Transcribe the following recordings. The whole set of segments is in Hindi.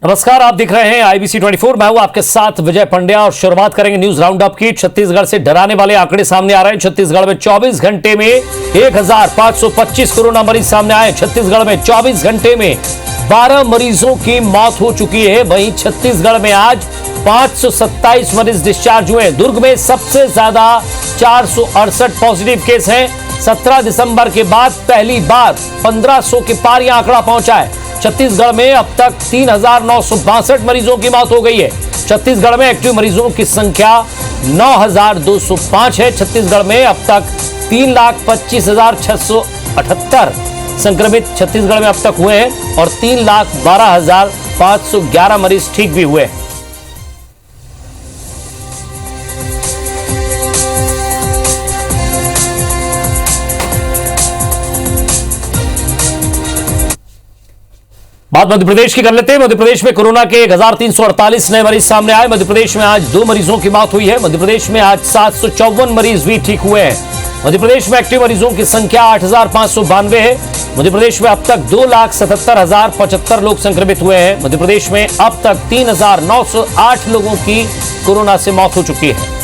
नमस्कार, आप दिख रहे हैं आईबीसी 24। मैं हूं आपके साथ विजय पंड्या और शुरुआत करेंगे न्यूज राउंड अप की। छत्तीसगढ़ से डराने वाले आंकड़े सामने आ रहे हैं। छत्तीसगढ़ में 24 घंटे में 1525 कोरोना मरीज सामने आए। छत्तीसगढ़ में 24 घंटे में 12 मरीजों की मौत हो चुकी है। वहीं छत्तीसगढ़ में आज 527 मरीज डिस्चार्ज हुए। दुर्ग में सबसे ज्यादा 468 पॉजिटिव केस हैं। 17 दिसंबर के बाद पहली बार 1500 के पार यह आंकड़ा पहुंचा है। छत्तीसगढ़ में अब तक 3962 मरीजों की मौत हो गई है। छत्तीसगढ़ में एक्टिव मरीजों की संख्या 9205 है। छत्तीसगढ़ में अब तक 3,25,678 संक्रमित छत्तीसगढ़ में अब तक हुए हैं और 3,12,511 मरीज ठीक भी हुए हैं। बात मध्य प्रदेश की कर लेते हैं। मध्य प्रदेश में कोरोना के 1348 नए मरीज सामने आए। मध्य प्रदेश में आज 2 मरीजों की मौत हुई है। मध्य प्रदेश में आज 754 मरीज भी ठीक हुए हैं। मध्य प्रदेश में एक्टिव मरीजों की संख्या 8,592 है। मध्य प्रदेश में अब तक 2,77,075 लोग संक्रमित हुए हैं। मध्य प्रदेश में अब तक 3,908 लोगों की कोरोना से मौत हो चुकी है।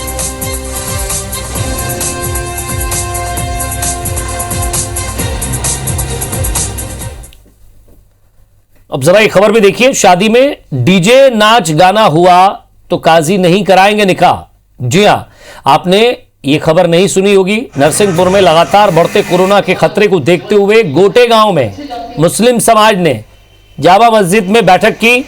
अब जरा एक खबर भी देखिए। शादी में डीजे नाच गाना हुआ तो काजी नहीं कराएंगे निकाह। जी हां, आपने ये खबर नहीं सुनी होगी। नरसिंहपुर में लगातार बढ़ते कोरोना के खतरे को देखते हुए गोटे गांव में मुस्लिम समाज ने जामा मस्जिद में बैठक की,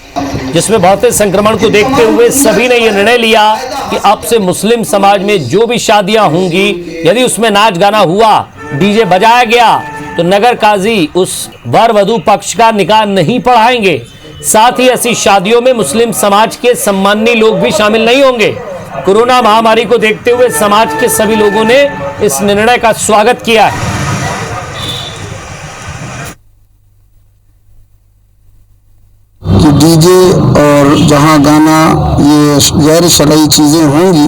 जिसमें बढ़ते संक्रमण को देखते हुए सभी ने यह निर्णय लिया कि अब से मुस्लिम समाज में जो भी शादियां होंगी, यदि उसमें नाच गाना हुआ, डीजे बजाया गया, तो नगर काजी उस वर वधू पक्ष का निकाह नहीं पढ़ाएंगे। साथ ही ऐसी शादियों में मुस्लिम समाज के सम्माननीय लोग भी शामिल नहीं होंगे। कोरोना महामारी को देखते हुए समाज के सभी लोगों ने इस निर्णय का स्वागत किया है। कि डीजे और जहां गाना ये गैर शरई चीज़ें होंगी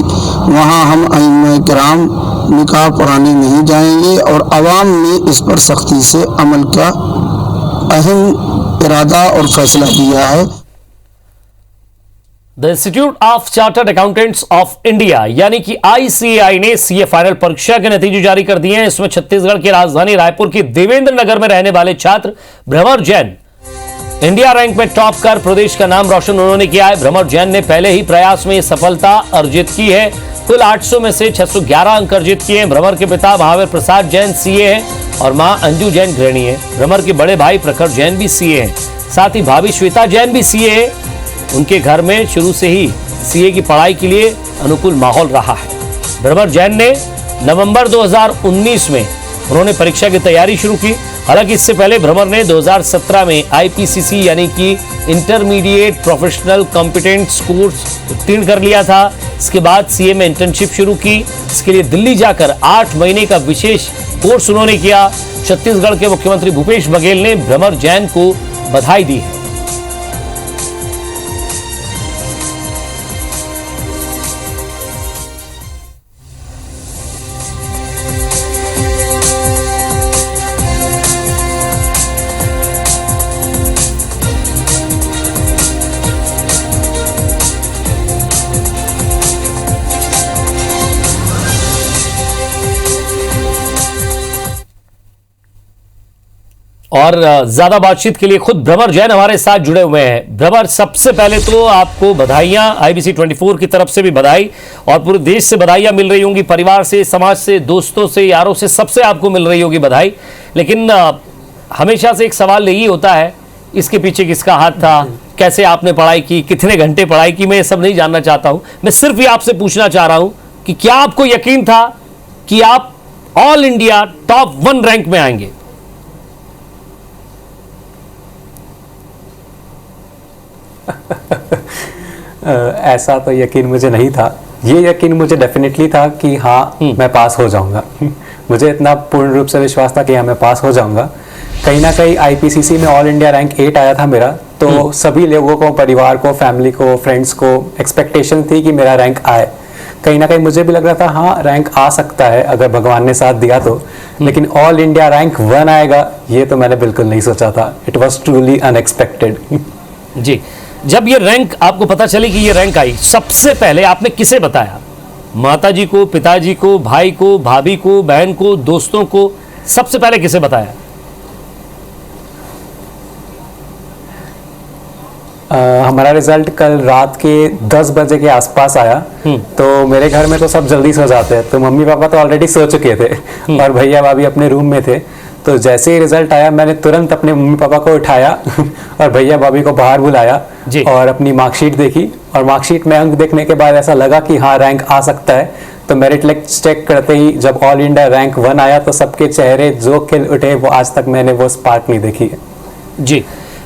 वहां हम आइम्मा किराम निकाह पढ़ाने नहीं जाएंगे और आवाम ने इस पर सख्ती से अमल का अहम इरादा और फैसला दिया है। The institute of chartered accountants of India यानी कि ICAI ने सीए फाइनल परीक्षा के नतीजे जारी कर दिए हैं। इसमें छत्तीसगढ़ की राजधानी रायपुर की देवेंद्र नगर में रहने वाले छात्र भ्रमर जैन इंडिया रैंक में टॉप कर प्रदेश का नाम रोशन उन्होंने किया है। भ्रमर जैन ने पहले ही प्रयास में यह सफलता अर्जित की है। कुल 800 में से 611 अंक अर्जित किए हैं। भ्रमर के पिता महावीर प्रसाद जैन सीए हैं और मां अंजू जैन गृहिणी है। भ्रमर के बड़े भाई प्रखर जैन भी सीए हैं। साथ ही भाभी श्वेता जैन भी सीए है। उनके घर में शुरू से ही सीए की पढ़ाई के लिए अनुकूल माहौल रहा है। भ्रमर जैन ने नवंबर 2019 में उन्होंने परीक्षा की तैयारी शुरू की। हालांकि इससे पहले भ्रमर ने 2017 में IPCC यानी कि इंटरमीडिएट प्रोफेशनल कॉम्पिटेंस कोर्स उत्तीर्ण कर लिया था। इसके बाद सीए में इंटर्नशिप शुरू की। इसके लिए दिल्ली जाकर 8 महीने का विशेष कोर्स उन्होंने किया। छत्तीसगढ़ के मुख्यमंत्री भूपेश बघेल ने भ्रमर जैन को बधाई दी है। और ज्यादा बातचीत के लिए खुद भ्रमर जैन हमारे साथ जुड़े हुए हैं। भ्रमर, सबसे पहले तो आपको बधाइयां, IBC 24 की तरफ से भी बधाई और पूरे देश से बधाइयां मिल रही होंगी। परिवार से, समाज से, दोस्तों से, यारों से, सबसे आपको मिल रही होगी बधाई। लेकिन हमेशा से एक सवाल यही होता है, इसके पीछे किसका हाथ था, कैसे आपने पढ़ाई की, कितने घंटे पढ़ाई की। मैं ये सब नहीं जानना चाहता हूं। मैं सिर्फ ये आपसे पूछना चाह रहा हूं कि क्या आपको यकीन था कि आप ऑल इंडिया टॉप 1 रैंक में आएंगे? ऐसा तो यकीन मुझे नहीं था। ये यकीन मुझे डेफिनेटली था कि हाँ मैं पास हो जाऊंगा। मुझे इतना पूर्ण रूप से विश्वास था कि हाँ मैं पास हो जाऊंगा। कहीं ना कहीं IPCC में ऑल इंडिया रैंक 8 आया था मेरा, तो सभी लोगों को, परिवार को, फैमिली को, फ्रेंड्स को एक्सपेक्टेशन थी कि मेरा रैंक आए। कहीं ना कहीं मुझे भी लग रहा था हाँ रैंक आ सकता है अगर भगवान ने साथ दिया तो, लेकिन ऑल इंडिया रैंक 1 आएगा ये तो मैंने बिल्कुल नहीं सोचा था। It was truly unexpected. जी, जब ये रैंक आपको पता चली कि ये रैंक आई, सबसे पहले आपने किसे बताया? माता जी को, पिताजी को, भाई को, भाभी को, बहन को, दोस्तों को, सबसे पहले किसे बताया? हमारा रिजल्ट कल रात के 10 बजे के आसपास आया। तो मेरे घर में तो सब जल्दी सो जाते हैं, तो मम्मी पापा तो ऑलरेडी सो चुके थे और भैया भाभी अपने रूम में थे। तो जैसे ही रिजल्ट आया मैंने तुरंत अपने मम्मी पापा को उठाया और भैया भाभी को बाहर बुलाया और अपनी मार्कशीट देखी। और मार्कशीट में अंक देखने के बाद ऐसा लगा कि हाँ रैंक आ सकता है। तो मेरिट लिस्ट चेक करते ही जब ऑल इंडिया रैंक 1 आया तो सबके चेहरे जो खिल उठे, वो आज तक मैंने वो स्पार्क नहीं देखी है। जी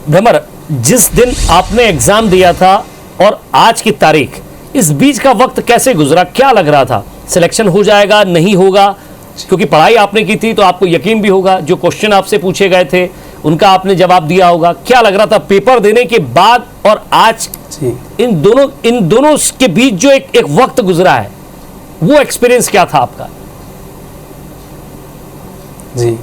भ्रमर, जिस दिन आपने एग्जाम दिया था और आज की तारीख, इस बीच का वक्त कैसे गुजरा? क्या लग रहा था? सिलेक्शन हो जाएगा, नहीं होगा? क्योंकि पढ़ाई आपने की थी तो आपको यकीन भी होगा, जो क्वेश्चन आपसे पूछे गए थे उनका आपने जवाब दिया होगा। क्या लग रहा था पेपर देने के बाद और आज? इन दोनों के बीच जो एक वक्त गुजरा है, वो एक्सपीरियंस क्या था आपका? जी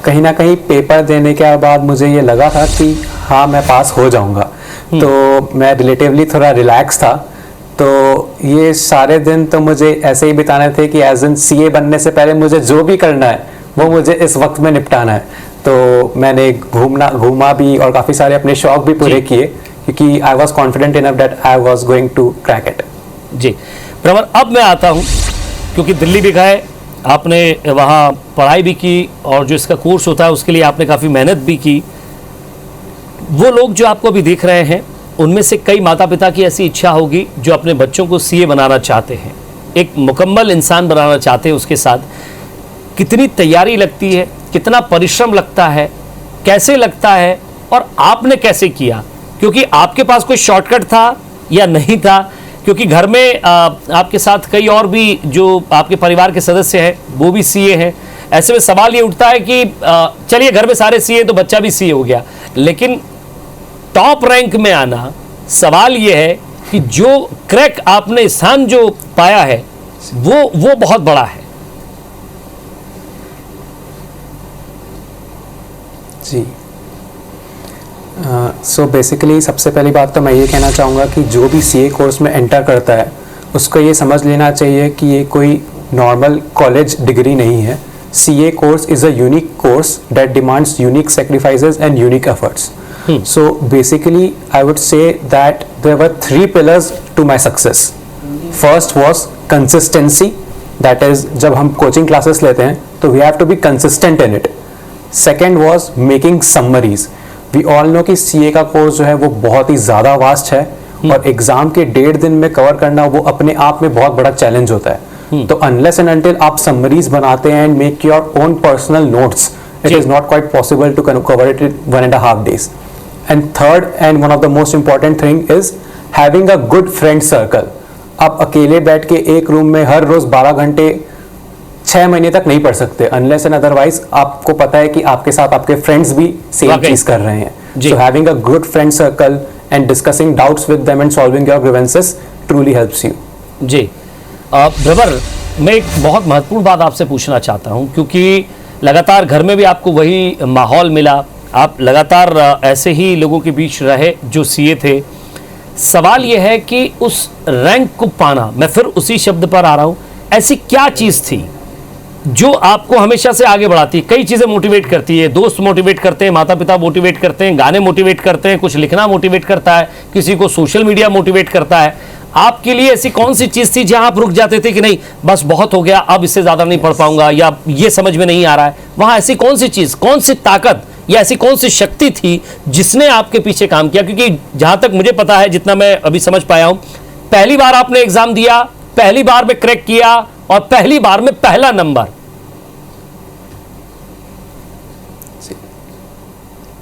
कहीं ना कहीं पेपर देने के बाद मुझे ये लगा था कि हाँ मैं पास हो जाऊंगा। तो मैं रिलेटिवली थोड़ा रिलैक्स था। तो ये सारे दिन तो मुझे ऐसे ही बिताने थे कि एज एन सीए बनने से पहले मुझे जो भी करना है वो मुझे इस वक्त में निपटाना है। तो मैंने घूमा भी और काफ़ी सारे अपने शौक भी पूरे किए, क्योंकि I was confident enough that I was going to crack it. Ji Pravar, अब मैं आता हूँ, क्योंकि दिल्ली भी गए, आपने वहाँ पढ़ाई भी की और जो इसका कोर्स होता है उसके लिए आपने काफ़ी मेहनत भी की। वो लोग जो आपको अभी देख रहे हैं, उनमें से कई माता पिता की ऐसी इच्छा होगी जो अपने बच्चों को सीए बनाना चाहते हैं, एक मुकम्मल इंसान बनाना चाहते हैं। उसके साथ कितनी तैयारी लगती है, कितना परिश्रम लगता है, कैसे लगता है और आपने कैसे किया? क्योंकि आपके पास कोई शॉर्टकट था या नहीं था? क्योंकि घर में आपके साथ कई और भी जो आपके परिवार के सदस्य हैं वो भी सीए हैं। ऐसे में सवाल ये उठता है कि चलिए घर में सारे सीए तो बच्चा भी सीए हो गया, लेकिन टॉप रैंक में आना, सवाल ये है कि जो क्रैक आपने स्थान जो पाया है वो बहुत बड़ा है। जी सो बेसिकली सबसे पहली बात तो मैं ये कहना चाहूँगा कि जो भी सीए कोर्स में एंटर करता है उसको ये समझ लेना चाहिए कि ये कोई नॉर्मल कॉलेज डिग्री नहीं है। CA course is a unique course that demands unique sacrifices and unique efforts. So basically I would say that there were 3 pillars to my success. First was consistency, that is जब हम coaching classes लेते हैं तो we have to be consistent in it. Second was making summaries. We all know कि CA का कोर्स जो है वो बहुत ही ज़्यादा वास्ट है और एग्ज़ाम के 1.5 दिन में कवर करना वो अपने आप में बहुत बड़ा चैलेंज होता है। तो unless and until आप summaries बनाते हैं and make your own personal notes, it is not quite possible to cover it in 1.5 days. And third and one of the most important thing is having a good friend circle. आप अकेले बैठ के एक रूम में हर रोज 12 घंटे 6 महीने तक नहीं पढ़ सकते, unless and otherwise आपको पता है कि आपके साथ आपके फ्रेंड्स भी सेम चीज कर रहे हैं। So having a good friend circle and discussing doubts with them and solving your grievances truly helps you. जी ब्रदर, मैं एक बहुत महत्वपूर्ण बात आपसे पूछना चाहता हूँ, क्योंकि लगातार घर में भी आपको वही माहौल मिला, आप लगातार ऐसे ही लोगों के बीच रहे जो सीए थे। सवाल यह है कि उस रैंक को पाना, मैं फिर उसी शब्द पर आ रहा हूँ, ऐसी क्या चीज़ थी जो आपको हमेशा से आगे बढ़ाती है? कई चीज़ें मोटिवेट करती है, दोस्त मोटिवेट करते हैं, माता पिता मोटिवेट करते हैं, गाने मोटिवेट करते हैं, कुछ लिखना मोटिवेट करता है, किसी को सोशल मीडिया मोटिवेट करता है। आपके लिए ऐसी कौन सी चीज़ थी जहां आप रुक जाते थे कि नहीं बस बहुत हो गया, अब इससे ज़्यादा नहीं पढ़ पाऊंगा या ये समझ में नहीं आ रहा है? वहां ऐसी कौन सी चीज़, कौन सी ताकत या ऐसी कौन सी शक्ति थी जिसने आपके पीछे काम किया? क्योंकि जहां तक मुझे पता है, जितना मैं अभी समझ पाया हूं, पहली बार आपने एग्जाम दिया, पहली बार में क्रैक किया और पहली बार में पहला नंबर।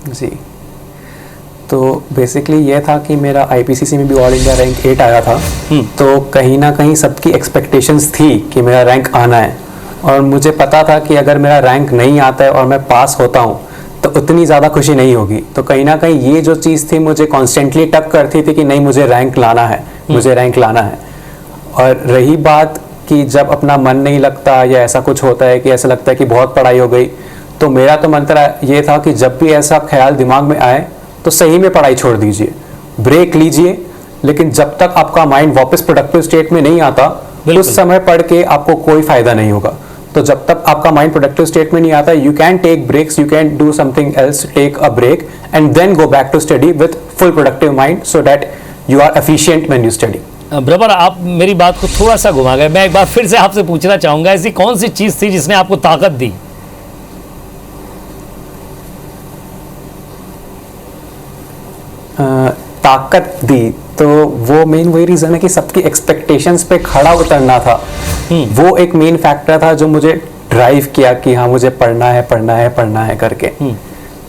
जी तो बेसिकली ये था कि मेरा आईपीसीसी में भी ऑल इंडिया रैंक 8 आया था। तो कहीं ना कहीं सबकी एक्सपेक्टेशंस थी कि मेरा रैंक आना है और मुझे पता था कि अगर मेरा रैंक नहीं आता है और मैं पास होता हूँ तो उतनी ज़्यादा खुशी नहीं होगी। तो कहीं ना कहीं ये जो चीज़ थी मुझे कॉन्स्टेंटली टक करती थी कि नहीं मुझे रैंक लाना है, मुझे रैंक लाना है। और रही बात कि जब अपना मन नहीं लगता या ऐसा कुछ होता है कि ऐसा लगता है कि बहुत पढ़ाई हो गई, तो मेरा तो मंत्र ये था कि जब भी ऐसा ख्याल दिमाग में आए तो सही में पढ़ाई छोड़ दीजिए, ब्रेक लीजिए, लेकिन जब तक आपका माइंड वापस प्रोडक्टिव स्टेट में नहीं आता उस समय पढ़ के आपको कोई फायदा नहीं होगा। तो जब तक आपका माइंड प्रोडक्टिव स्टेट में नहीं आता, you can take breaks, you can do something else, take a break and then go back to study with full productive mind so that you are efficient when you study. Brother, आप मेरी बात को थोड़ा सा घुमा गए। मैं एक बार फिर से आपसे पूछना चाहूंगा, ऐसी कौन सी चीज थी जिसने आपको ताकत दी? ताकत दी तो वो मेन वही रीजन है कि सबकी एक्सपेक्टेशंस पे खड़ा उतरना था। वो एक मेन फैक्टर था जो मुझे ड्राइव किया कि हाँ मुझे पढ़ना है पढ़ना है पढ़ना है करके।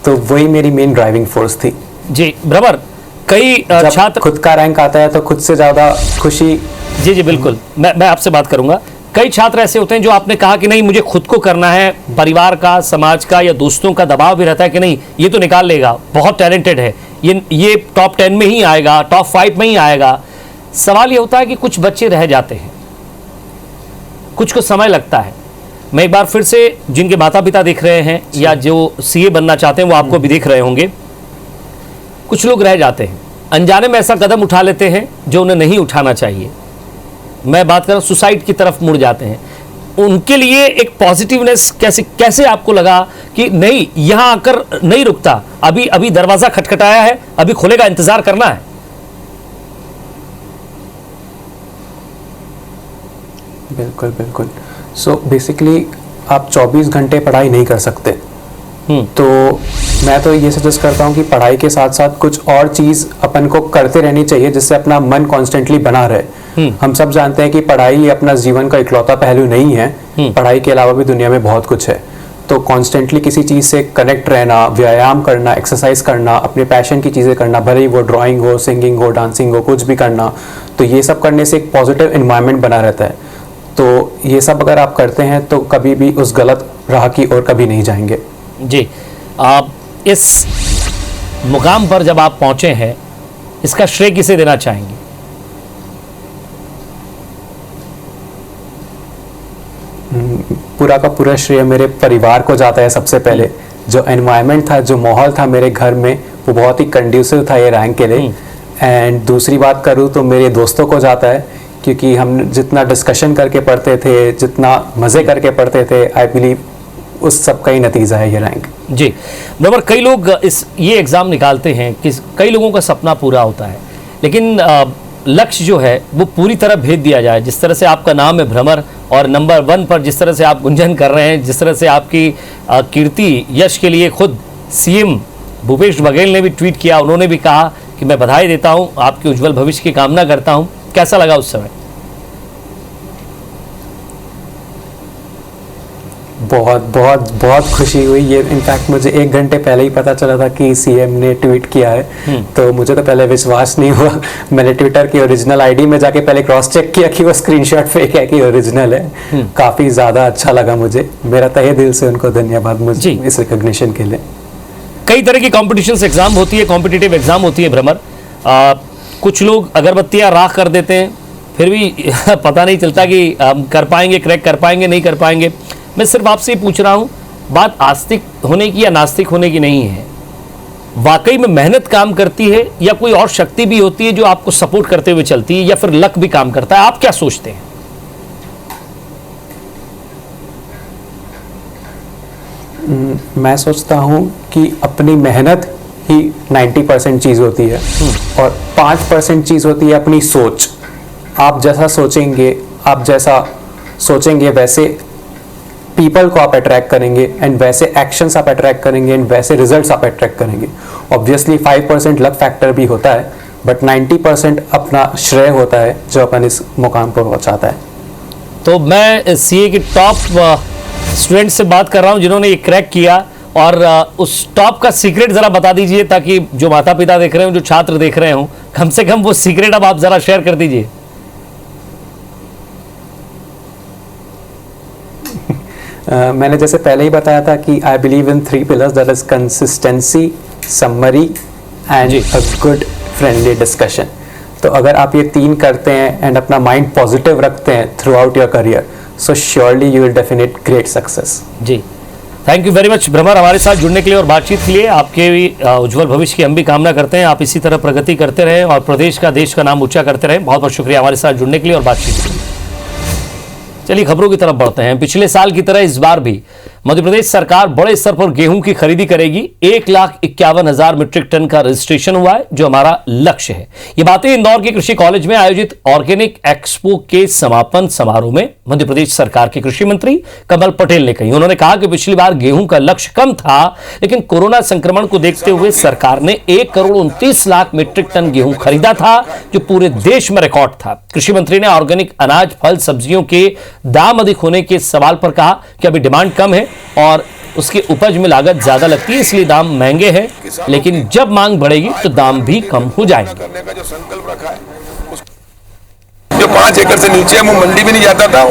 तो वही मेरी मेन ड्राइविंग फोर्स थी। जी ब्रदर, कई जब छात्र खुद का रैंक आता है तो खुद से ज्यादा खुशी। जी जी बिल्कुल, मैं आपसे बात करूंगा। कई छात्र ऐसे होते हैं जो आपने कहा कि नहीं मुझे खुद को करना है, परिवार का, समाज का या दोस्तों का दबाव भी रहता है कि नहीं ये तो निकाल लेगा, बहुत टैलेंटेड है, ये टॉप 10 में ही आएगा, टॉप 5 में ही आएगा। सवाल ये होता है कि कुछ बच्चे रह जाते हैं, कुछ को समय लगता है। मैं एक बार फिर से जिनके माता पिता देख रहे हैं या जो सीए बनना चाहते हैं वो आपको भी देख रहे होंगे, कुछ लोग रह जाते हैं, अनजाने में ऐसा कदम उठा लेते हैं जो उन्हें नहीं उठाना चाहिए। मैं बात कर रहा हूँ सुसाइड की तरफ मुड़ जाते हैं। उनके लिए एक पॉजिटिवनेस कैसे आपको लगा कि नहीं यहां आकर नहीं रुकता, अभी दरवाजा खटखटाया है, अभी खुलेगा, इंतजार करना है? बिल्कुल बिल्कुल। सो बेसिकली आप 24 घंटे पढ़ाई नहीं कर सकते। तो मैं तो ये सजेस्ट करता हूँ कि पढ़ाई के साथ साथ कुछ और चीज़ अपन को करते रहनी चाहिए जिससे अपना मन कॉन्स्टेंटली बना रहे। हम सब जानते हैं कि पढ़ाई अपना जीवन का इकलौता पहलू नहीं है, पढ़ाई के अलावा भी दुनिया में बहुत कुछ है। तो कॉन्स्टेंटली किसी चीज़ से कनेक्ट रहना, व्यायाम करना, एक्सरसाइज करना, अपने पैशन की चीज़ें करना, भले ही वो ड्राइंग हो, सिंगिंग हो, डांसिंग हो, कुछ भी करना, तो ये सब करने से एक पॉजिटिव इन्वायरमेंट बना रहता है। तो ये सब अगर आप करते हैं तो कभी भी उस गलत राह की ओर कभी नहीं जाएंगे। जी, आप इस मुकाम पर जब आप पहुंचे हैं, इसका श्रेय किसे देना चाहेंगे? पूरा का पूरा श्रेय मेरे परिवार को जाता है। सबसे पहले जो एनवायरनमेंट था, जो माहौल था मेरे घर में, वो बहुत ही कंड्यूसिव था ये रैंक के लिए। एंड दूसरी बात करूँ तो मेरे दोस्तों को जाता है, क्योंकि हम जितना डिस्कशन करके पढ़ते थे, जितना मज़े करके पढ़ते थे, आई बिलीव उस सब का ही नतीजा है ये रैंक। जी ब्रदर, कई लोग ये एग्ज़ाम निकालते हैं कि कई लोगों का सपना पूरा होता है, लेकिन लक्ष्य जो है वो पूरी तरह भेज दिया जाए। जिस तरह से आपका नाम है भ्रमर और नंबर 1 पर जिस तरह से आप गुंजन कर रहे हैं, जिस तरह से आपकी कीर्ति यश के लिए खुद सीएम भूपेश बघेल ने भी ट्वीट किया, उन्होंने भी कहा कि मैं बधाई देता हूं, आपके उज्जवल भविष्य की कामना करता हूं। कैसा लगा उस समय? बहुत बहुत बहुत खुशी हुई। ये इनफैक्ट मुझे 1 घंटे पहले ही पता चला था कि सीएम ने ट्वीट किया है, तो मुझे तो पहले विश्वास नहीं हुआ। मैंने ट्विटर की ओरिजिनल आईडी में जाके पहले क्रॉस चेक किया कि वो स्क्रीनशॉट फेक है कि ओरिजिनल है। काफ़ी ज़्यादा अच्छा लगा मुझे। मेरा तहे दिल से उनको धन्यवाद मुझे इस रिकॉग्निशन के लिए। कई तरह की कॉम्पिटिशन एग्जाम होती है, कॉम्पिटिटिव एग्जाम होती है भ्रमर। कुछ लोग अगरबत्तियाँ राख कर देते हैं, फिर भी पता नहीं चलता कि हम कर पाएंगे, क्रैक कर पाएंगे, नहीं कर पाएंगे। मैं सिर्फ आपसे ये पूछ रहा हूँ, बात आस्तिक होने की या नास्तिक होने की नहीं है। वाकई में मेहनत काम करती है या कोई और शक्ति भी होती है जो आपको सपोर्ट करते हुए चलती है, या फिर लक भी काम करता है? आप क्या सोचते हैं? मैं सोचता हूँ कि अपनी मेहनत ही 90% चीज़ होती है और 5% चीज़ होती है अपनी सोच। आप जैसा सोचेंगे वैसे पीपल को आप अट्रैक्ट करेंगे, एंड वैसे एक्शंस आप अट्रैक्ट करेंगे, एंड वैसे रिजल्ट्स आप अट्रैक्ट करेंगे। ऑब्वियसली 5% लक फैक्टर भी होता है, बट 90% अपना श्रेय होता है जो अपन इस मुकाम पर पहुंचाता है। तो मैं सीए के टॉप स्टूडेंट से बात कर रहा हूं जिन्होंने ये क्रैक किया, और उस टॉप का सीक्रेट ज़रा बता दीजिए ताकि जो माता पिता देख रहे हो, जो छात्र देख रहे हो, कम से कम वो सीक्रेट अब आप ज़रा शेयर कर दीजिए। मैंने जैसे पहले ही बताया था कि I believe in 3 pillars, that is consistency, summary and a good friendly discussion. तो अगर आप ये 3 करते हैं एंड अपना माइंड पॉजिटिव रखते हैं throughout your career, so surely you will definite great success. जी, thank you very much Bhramar, हमारे साथ जुड़ने के लिए और बातचीत के लिए। आपके भी उज्जवल भविष्य की हम भी कामना करते हैं। आप इसी तरह प्रगति करते रहें और प्रदेश का, देश का नाम ऊंचा करते रहें। बहुत बहुत शुक्रिया हमारे साथ जुड़ने के लिए और बातचीत के लिए। चलिए खबरों की तरफ बढ़ते हैं। पिछले साल की तरह इस बार भी मध्य प्रदेश सरकार बड़े स्तर पर गेहूं की खरीदी करेगी। 1,51,000 मीट्रिक टन का रजिस्ट्रेशन हुआ है, जो हमारा लक्ष्य है। ये बातें इंदौर के कृषि कॉलेज में आयोजित ऑर्गेनिक एक्सपो के समापन समारोह में मध्य प्रदेश सरकार के कृषि मंत्री कमल पटेल ने कही। उन्होंने कहा कि पिछली बार गेहूं का लक्ष्य कम था, लेकिन कोरोना संक्रमण को देखते हुए सरकार ने 1,29,00,000 मीट्रिक टन गेहूं खरीदा था, जो पूरे देश में रिकॉर्ड था। कृषि मंत्री ने ऑर्गेनिक अनाज, फल, सब्जियों के दाम अधिक होने के सवाल पर कहा कि अभी डिमांड कम है और उसकी उपज में लागत ज्यादा लगती है, इसलिए दाम महंगे हैं, लेकिन जब मांग बढ़ेगी तो दाम भी कम हो जाएंगे। करने का जो संकल्प रखा है, जो 5 एकड़ से नीचे है वो मंडी भी नहीं जाता था,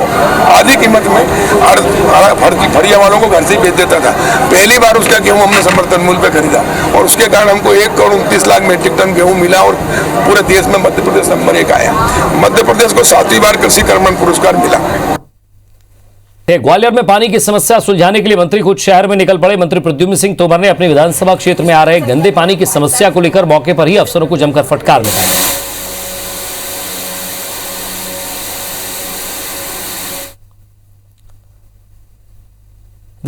आधी कीमत में फरिया वालों को घर से ही बेच देता था। पहली बार उसका गेहूं हमने समर्थन मूल्य पे खरीदा और उसके कारण हमको 1,29,00,000 मीट्रिक टन गेहूं मिला और पूरे देश में मध्य प्रदेश नंबर 1 आया। मध्य प्रदेश को 7वीं बार कृषि कर्मण पुरस्कार मिला। ग्वालियर में पानी की समस्या सुलझाने के लिए मंत्री खुद शहर में निकल पड़े। मंत्री प्रद्युम्न सिंह तोमर ने अपने विधानसभा क्षेत्र में आ रहे गंदे पानी की समस्या को लेकर मौके पर ही अफसरों को जमकर फटकार लगाई।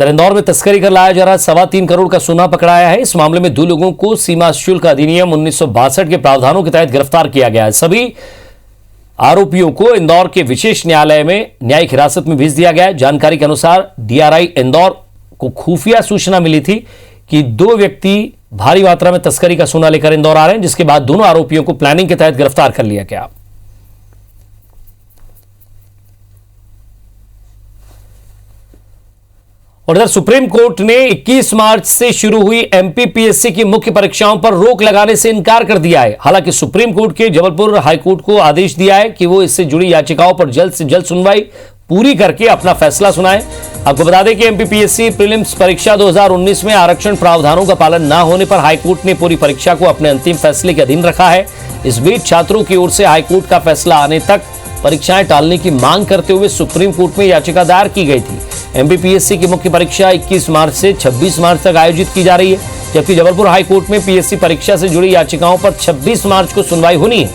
इंदौर में तस्करी कर लाया जा रहा 3.25 करोड़ का सोना पकड़ाया है। इस मामले में 2 लोगों को सीमा शुल्क अधिनियम 1962 के प्रावधानों के तहत गिरफ्तार किया गया है। सभी आरोपियों को इंदौर के विशेष न्यायालय में न्यायिक हिरासत में भेज दिया गया है। जानकारी के अनुसार डीआरआई इंदौर को खुफिया सूचना मिली थी कि 2 व्यक्ति भारी मात्रा में तस्करी का सोना लेकर इंदौर आ रहे हैं, जिसके बाद दोनों आरोपियों को प्लानिंग के तहत गिरफ्तार कर लिया गया। और इधर सुप्रीम कोर्ट ने 21 मार्च से शुरू हुई एमपीपीएससी की मुख्य परीक्षाओं पर रोक लगाने से इनकार कर दिया है। हालांकि सुप्रीम कोर्ट के जबलपुर हाईकोर्ट को आदेश दिया है कि वो इससे जुड़ी याचिकाओं पर जल्द से जल्द सुनवाई पूरी करके अपना फैसला सुनाए। आपको बता दें कि एमपीपीएससी प्रीलिम्स परीक्षा 2019 में आरक्षण प्रावधानों का पालन न होने पर हाईकोर्ट ने पूरी परीक्षा को अपने अंतिम फैसले के अधीन रखा है। इस बीच छात्रों की ओर से हाईकोर्ट का फैसला आने तक परीक्षाएं टालने की मांग करते हुए सुप्रीम कोर्ट में याचिका दायर की गई थी। एमपीपीएससी की मुख्य परीक्षा 21 मार्च से 26 मार्च तक आयोजित की जा रही है, जबकि जबलपुर हाईकोर्ट में पीएससी परीक्षा से जुड़ी याचिकाओं पर 26 मार्च को सुनवाई होनी है।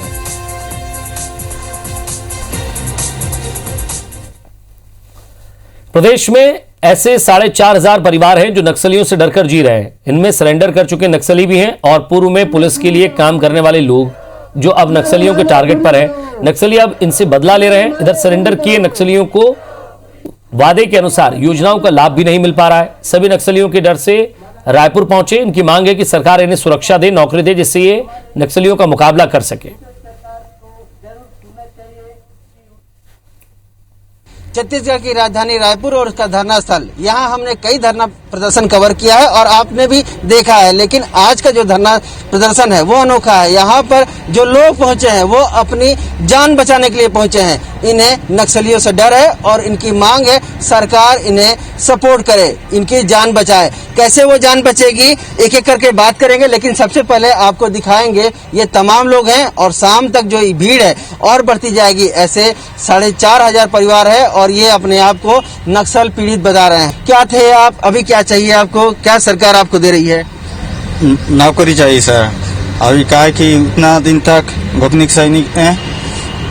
प्रदेश में ऐसे 4,500 परिवार हैं जो नक्सलियों से डरकर जी रहे हैं। इनमें सरेंडर कर चुके नक्सली भी हैं और पूर्व में पुलिस के लिए काम करने वाले लोग जो अब नक्सलियों के टारगेट पर हैं। नक्सली अब इनसे बदला ले रहे हैं। इधर सरेंडर किए नक्सलियों को वादे के अनुसार योजनाओं का लाभ भी नहीं मिल पा रहा है। सभी नक्सलियों के डर से रायपुर पहुंचे। इनकी मांग है कि सरकार इन्हें सुरक्षा दे, नौकरी दे, जिससे ये नक्सलियों का मुकाबला कर सके। छत्तीसगढ़ की राजधानी रायपुर और उसका धरना स्थल, यहाँ हमने कई धरना प्रदर्शन कवर किया है और आपने भी देखा है, लेकिन आज का जो धरना प्रदर्शन है वो अनोखा है। यहाँ पर जो लोग पहुंचे हैं वो अपनी जान बचाने के लिए पहुंचे हैं। इन्हें नक्सलियों से डर है और इनकी मांग है सरकार इन्हें सपोर्ट करे, इनकी जान बचाए। कैसे वो जान बचेगी एक एक करके बात करेंगे, लेकिन सबसे पहले आपको दिखाएंगे ये तमाम लोग हैं और शाम तक जो भीड़ है और बढ़ती जाएगी। ऐसे 4,500 परिवार है और ये अपने आप को नक्सल पीड़ित बता रहे हैं। क्या थे आप, अभी क्या चाहिए आपको, क्या सरकार आपको दे रही है? नौकरी चाहिए सर। अभी क्या है कि उतना दिन तक गोपनीय सैनिक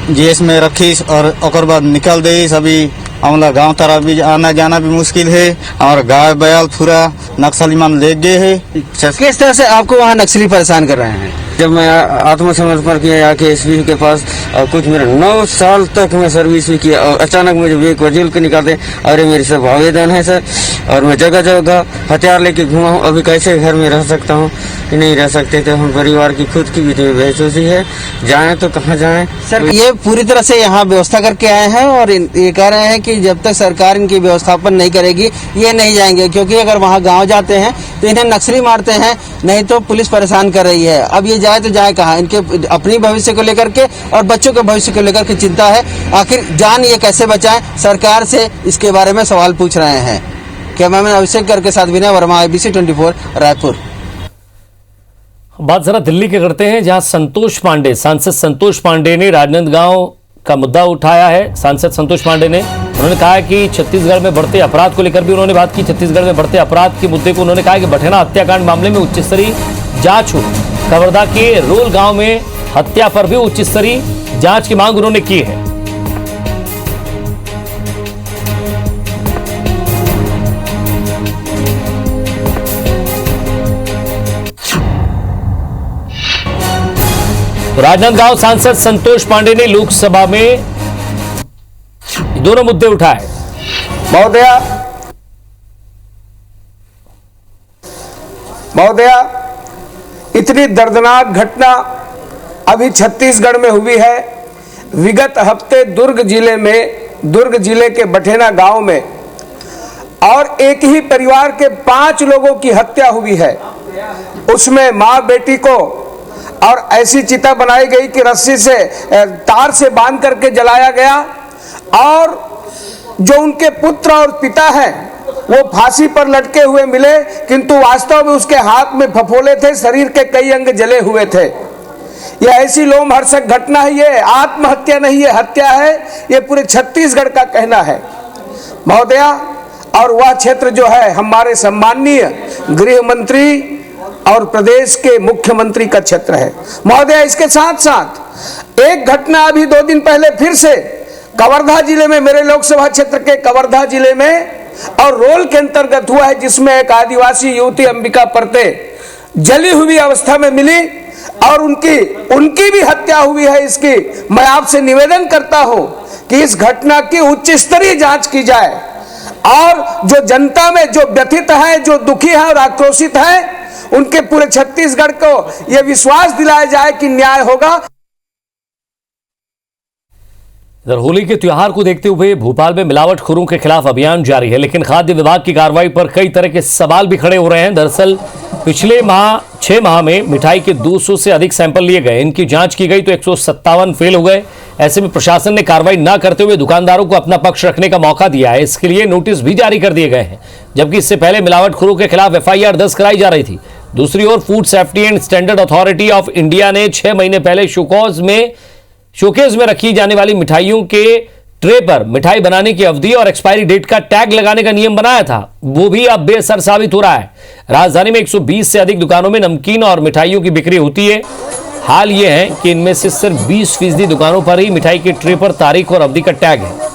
जेस में रखी और ओकर बाद निकल दे। अभी हमला गांव तरफ भी आना जाना भी मुश्किल है और गाय बैल पूरा नक्सली मान ले गए है। किस तरह से आपको वहाँ नक्सली परेशान कर रहे हैं? जब मैं आत्मसमर्पण किया आके एसपी के पास, कुछ मेरा 9 साल तक मैं सर्विस भी किया और अचानक मुझे एक वजील को निकाल दे। अरे मेरी सब आवेदन है सर और मैं जगह जगह हथियार लेके घुमा हूँ। अभी कैसे घर में रह सकता हूँ? नहीं रह सकते थे। हम परिवार की खुद की भी बेचौसी है, जाएं तो कहाँ जाएं? सर ये पूरी तरह से यहाँ व्यवस्था करके आए हैं और ये कह रहे हैं कि जब तक सरकार इनकी व्यवस्थापन नहीं करेगी ये नहीं जाएंगे, क्योंकि अगर वहाँ गाँव जाते हैं तो इन्हें नक्सली मारते हैं, नहीं तो पुलिस परेशान कर रही है। अब ये जाए तो जाए कहाँ? इनके अपनी भविष्य को लेकर के और बच्चों के भविष्य को लेकर के चिंता है। आखिर जान ये कैसे बचाएं, सरकार से इसके बारे में सवाल पूछ रहे हैं। कैमरामैन अभिषेक करके साथ विनय वर्मा, IBC 24 रायपुर। बात जरा दिल्ली के करते हैं, जहां संतोष पांडे, सांसद संतोष पांडे ने राजनांदगांव का मुद्दा उठाया है सांसद संतोष पांडे ने। उन्होंने कहा कि छत्तीसगढ़ में बढ़ते अपराध को लेकर भी उन्होंने बात की। छत्तीसगढ़ में बढ़ते अपराध के मुद्दे को उन्होंने कहा कि बठेना हत्याकांड मामले में उच्च स्तरीय जांच हो। कवर्धा के रोल गांव में हत्या पर भी उच्च स्तरीय जांच की मांग उन्होंने की है। राजनांदगांव सांसद संतोष पांडे ने लोकसभा में दोनों मुद्दे उठाए। महोदया, इतनी दर्दनाक घटना अभी छत्तीसगढ़ में हुई है। विगत हफ्ते दुर्ग जिले के बठेना गांव में और एक ही परिवार के 5 लोगों की हत्या हुई है। उसमें मां बेटी को और ऐसी चिता बनाई गई कि रस्सी से तार से बांध करके जलाया गया और जो उनके पुत्र और पिता हैं वो फांसी पर लटके हुए मिले, किंतु वास्तव में उसके हाथ में फफोले थे, शरीर के कई अंग जले हुए थे। यह ऐसी लोमहर्षक घटना है, ये आत्महत्या नहीं है, हत्या है, ये पूरे छत्तीसगढ़ का कहना है महोदया। और वह क्षेत्र जो है हमारे सम्माननीय गृह मंत्री और प्रदेश के मुख्यमंत्री का क्षेत्र है महोदया। इसके साथ साथ एक घटना अभी 2 दिन पहले फिर से कवर्धा जिले में, मेरे लोकसभा क्षेत्र के कवर्धा जिले में और रोल के अंतर्गत हुआ है, जिसमें एक आदिवासी युवती अंबिका परते जली हुई अवस्था में मिली और उनकी भी हत्या हुई है। इसकी मैं आपसे निवेदन करता हूं कि इस घटना की उच्च स्तरीय जांच की जाए और जो जनता में जो व्यथित है, जो दुखी है और आक्रोशित है, उनके पूरे छत्तीसगढ़ को यह विश्वास दिलाया जाए कि न्याय होगा। इधर होली के त्योहार को देखते हुए भोपाल में मिलावटखोरों के खिलाफ अभियान जारी है, लेकिन खाद्य विभाग की कार्रवाई पर कई तरह के सवाल भी खड़े हो रहे हैं। दरअसल पिछले 6 माह में मिठाई के 200 से अधिक सैंपल लिए गए, इनकी जांच की गई तो 157 फेल हो गए। ऐसे में प्रशासन ने कार्रवाई न करते हुए दुकानदारों को अपना पक्ष रखने का मौका दिया है। इसके लिए नोटिस भी जारी कर दिए गए हैं, जबकि इससे पहले मिलावटखोरों के खिलाफ FIR दर्ज कराई जा रही थी। दूसरी ओर food safety and standard authority of India ने 6 महीने पहले शोकेज में रखी जाने वाली मिठाइयों के ट्रे पर मिठाई बनाने की अवधि और एक्सपायरी डेट का टैग लगाने का नियम बनाया था, वो भी अब बेअसर साबित हो रहा है। राजधानी में 120 से अधिक दुकानों में नमकीन और मिठाइयों की बिक्री होती है। हाल यह है कि इनमें से सिर्फ 20% दुकानों पर ही मिठाई के ट्रे पर तारीख और अवधि का टैग है।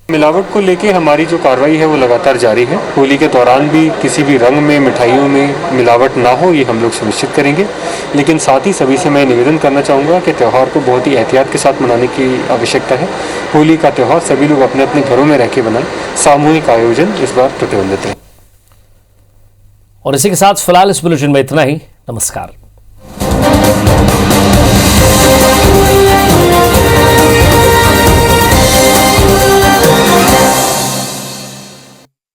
मिलावट को लेके हमारी जो कार्रवाई है वो लगातार जारी है। होली के दौरान भी किसी भी रंग में, मिठाइयों में मिलावट ना हो, ये हम लोग सुनिश्चित करेंगे। लेकिन साथ ही सभी से मैं निवेदन करना चाहूँगा कि त्यौहार को बहुत ही एहतियात के साथ मनाने की आवश्यकता है। होली का त्यौहार सभी लोग अपने अपने घरों में रह के बनाएं। सामूहिक आयोजन इस बार प्रतिबंधित है। और इसी के साथ फिलहाल इस बुलेटिन में इतना ही। नमस्कार।